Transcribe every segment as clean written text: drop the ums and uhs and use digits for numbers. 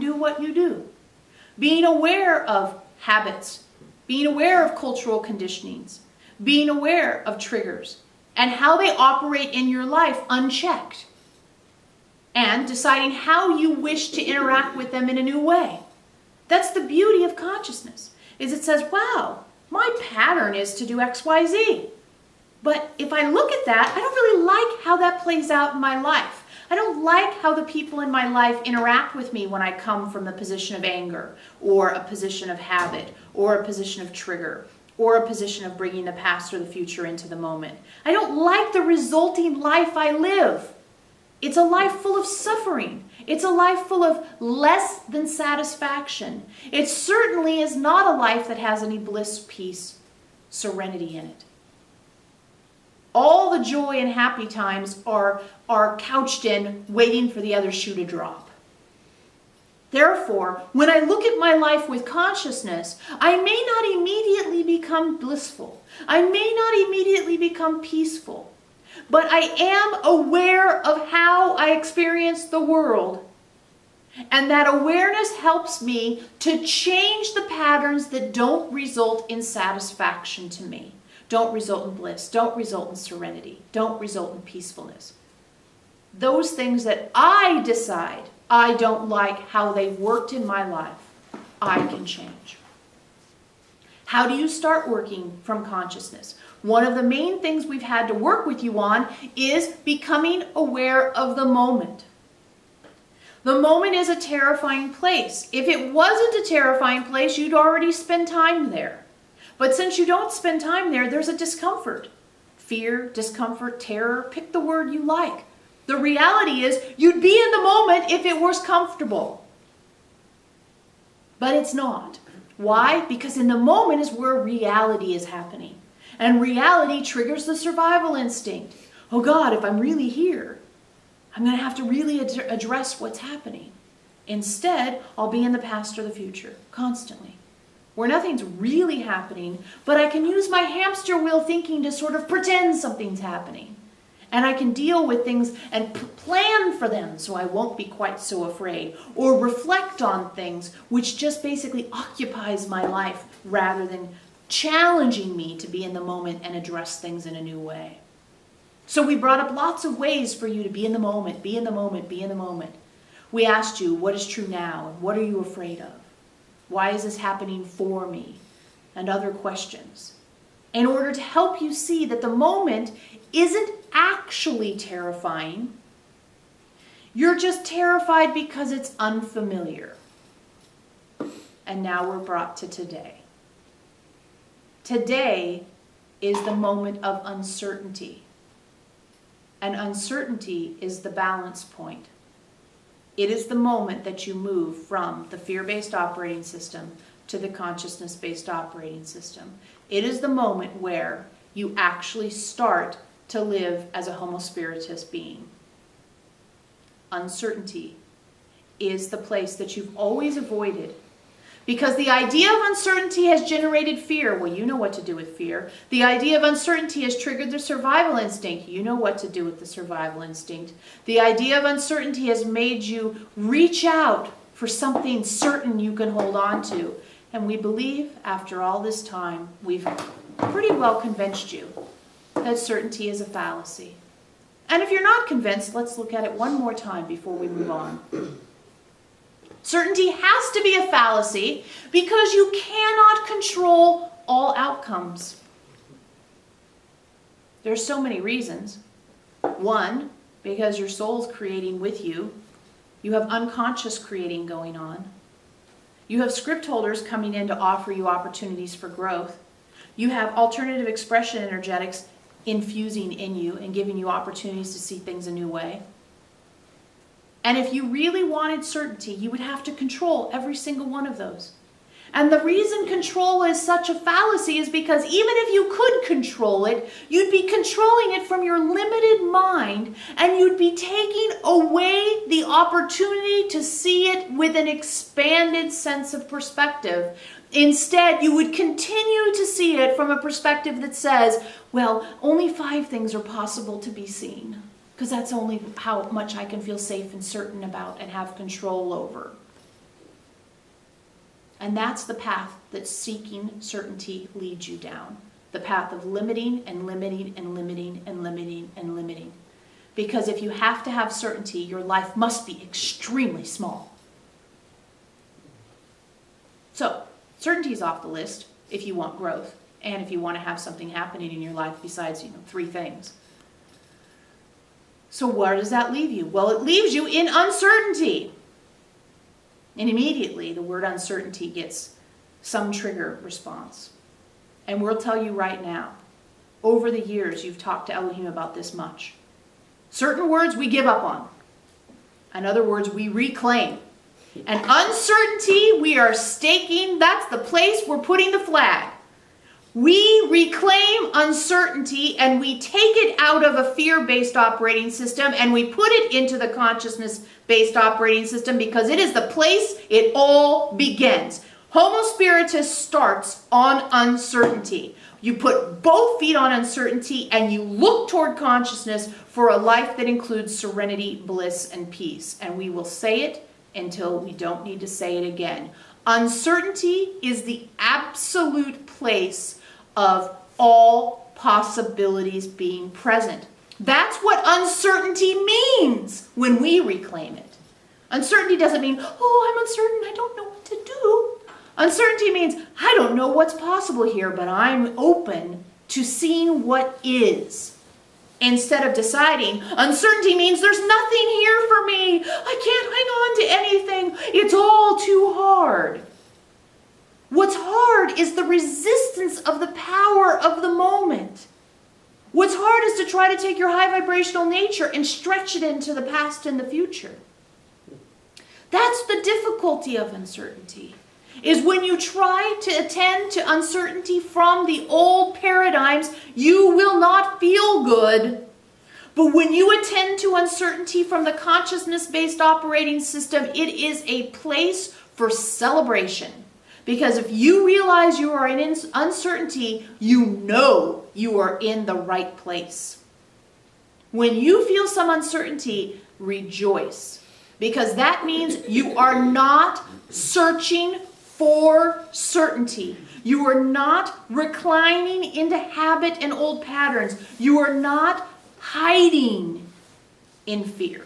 do what you do. Being aware of habits, being aware of cultural conditionings, being aware of triggers, and how they operate in your life unchecked. And deciding how you wish to interact with them in a new way. That's the beauty of consciousness, is it says, wow, my pattern is to do X, Y, Z. But if I look at that, I don't really like how that plays out in my life. I don't like how the people in my life interact with me when I come from the position of anger, or a position of habit, or a position of trigger, or a position of bringing the past or the future into the moment. I don't like the resulting life I live. It's a life full of suffering. It's a life full of less than satisfaction. It certainly is not a life that has any bliss, peace, serenity in it. All the joy and happy times are couched in waiting for the other shoe to drop. Therefore, when I look at my life with consciousness, I may not immediately become blissful. I may not immediately become peaceful. But I am aware of how I experience the world. And that awareness helps me to change the patterns that don't result in satisfaction to me. Don't result in bliss. Don't result in serenity. Don't result in peacefulness. Those things that I decide I don't like how they've worked in my life, I can change. How do you start working from consciousness? One of the main things we've had to work with you on is becoming aware of the moment. The moment is a terrifying place. If it wasn't a terrifying place, you'd already spend time there. But since you don't spend time there, there's a discomfort. Fear, discomfort, terror, pick the word you like. The reality is you'd be in the moment if it was comfortable. But it's not. Why? Because in the moment is where reality is happening. And reality triggers the survival instinct. Oh God, if I'm really here, I'm going to have to really address what's happening. Instead, I'll be in the past or the future, constantly. Where nothing's really happening, but I can use my hamster wheel thinking to sort of pretend something's happening. And I can deal with things and plan for them so I won't be quite so afraid. Or reflect on things, which just basically occupies my life rather than challenging me to be in the moment and address things in a new way. So we brought up lots of ways for you to be in the moment, be in the moment, be in the moment. We asked you, what is true now? And what are you afraid of? Why is this happening for me? And other questions. In order to help you see that the moment isn't actually terrifying. You're just terrified because it's unfamiliar. And now we're brought to today. Today is the moment of uncertainty. And uncertainty is the balance point. It is the moment that you move from the fear-based operating system to the consciousness-based operating system. It is the moment where you actually start to live as a Homo spiritus being. Uncertainty is the place that you've always avoided. Because the idea of uncertainty has generated fear. Well, you know what to do with fear. The idea of uncertainty has triggered the survival instinct. You know what to do with the survival instinct. The idea of uncertainty has made you reach out for something certain you can hold on to. And we believe, after all this time, we've pretty well convinced you that certainty is a fallacy. And if you're not convinced, let's look at it one more time before we move on. Certainty has to be a fallacy because you cannot control all outcomes. There's so many reasons. One, because your soul's creating with you. You have unconscious creating going on. You have script holders coming in to offer you opportunities for growth. You have alternative expression energetics infusing in you and giving you opportunities to see things a new way. And if you really wanted certainty, you would have to control every single one of those. And the reason control is such a fallacy is because even if you could control it, you'd be controlling it from your limited mind, and you'd be taking away the opportunity to see it with an expanded sense of perspective. Instead, you would continue to see it from a perspective that says, well, only 5 things are possible to be seen, because that's only how much I can feel safe and certain about and have control over. And that's the path that seeking certainty leads you down. The path of limiting and limiting and limiting and limiting and limiting. Because if you have to have certainty, your life must be extremely small. So, certainty is off the list if you want growth and if you want to have something happening in your life besides, 3 things. So where does that leave you? Well, it leaves you in uncertainty. And immediately the word uncertainty gets some trigger response. And we'll tell you right now, over the years you've talked to Elohim about this much. Certain words we give up on. In other words, we reclaim. And uncertainty we are staking, that's the place we're putting the flag. We reclaim uncertainty and we take it out of a fear-based operating system and we put it into the consciousness-based operating system because it is the place it all begins. Homo spiritus starts on uncertainty. You put both feet on uncertainty and you look toward consciousness for a life that includes serenity, bliss, and peace. And we will say it until we don't need to say it again. Uncertainty is the absolute place of all possibilities being present. That's what uncertainty means when we reclaim it. Uncertainty doesn't mean, oh, I'm uncertain, I don't know what to do. Uncertainty means, I don't know what's possible here, but I'm open to seeing what is. Instead of deciding, uncertainty means there's nothing here for me. I can't hang on to anything. It's all too hard. What's hard is the resistance of the power of the moment. What's hard is to try to take your high vibrational nature and stretch it into the past and the future. That's the difficulty of uncertainty, is when you try to attend to uncertainty from the old paradigms, you will not feel good. But when you attend to uncertainty from the consciousness-based operating system, it is a place for celebration. Because if you realize you are in uncertainty, you know you are in the right place. When you feel some uncertainty, rejoice. Because that means you are not searching for certainty. You are not reclining into habit and old patterns. You are not hiding in fear.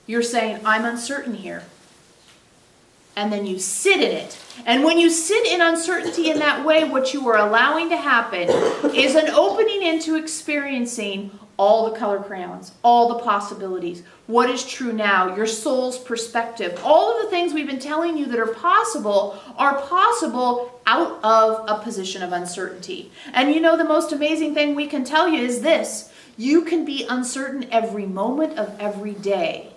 You're saying, I'm uncertain here. And then you sit in it. And when you sit in uncertainty in that way, what you are allowing to happen is an opening into experiencing all the color crayons, all the possibilities, what is true now, your soul's perspective. All of the things we've been telling you that are possible out of a position of uncertainty. And the most amazing thing we can tell you is this: you can be uncertain every moment of every day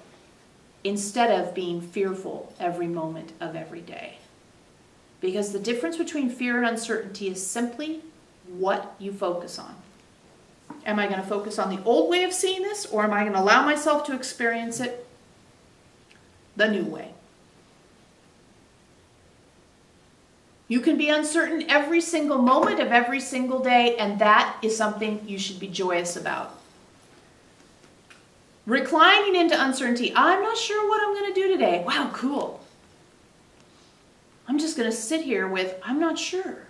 instead of being fearful every moment of every day. Because the difference between fear and uncertainty is simply what you focus on. Am I going to focus on the old way of seeing this, or am I going to allow myself to experience it the new way? You can be uncertain every single moment of every single day, and that is something you should be joyous about. Reclining into uncertainty. I'm not sure what I'm going to do today. Wow, cool. I'm just going to sit here with, I'm not sure.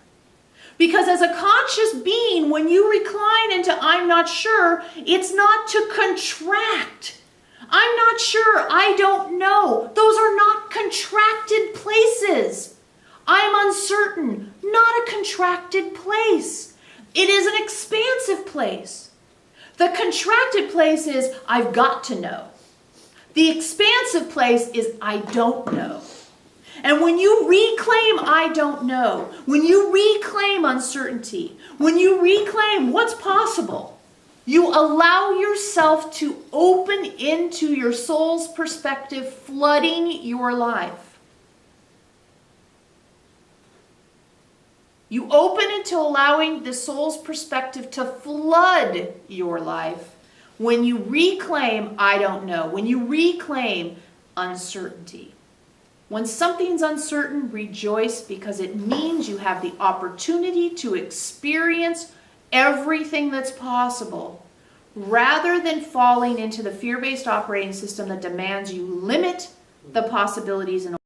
Because as a conscious being, when you recline into I'm not sure, it's not to contract. I'm not sure, I don't know. Those are not contracted places. I'm uncertain, not a contracted place. It is an expansive place. The contracted place is I've got to know. The expansive place is I don't know. And when you reclaim I don't know, when you reclaim uncertainty, when you reclaim what's possible, you allow yourself to open into your soul's perspective, flooding your life. You open into allowing the soul's perspective to flood your life when you reclaim I don't know, when you reclaim uncertainty. When something's uncertain, rejoice, because it means you have the opportunity to experience everything that's possible, rather than falling into the fear-based operating system that demands you limit the possibilities and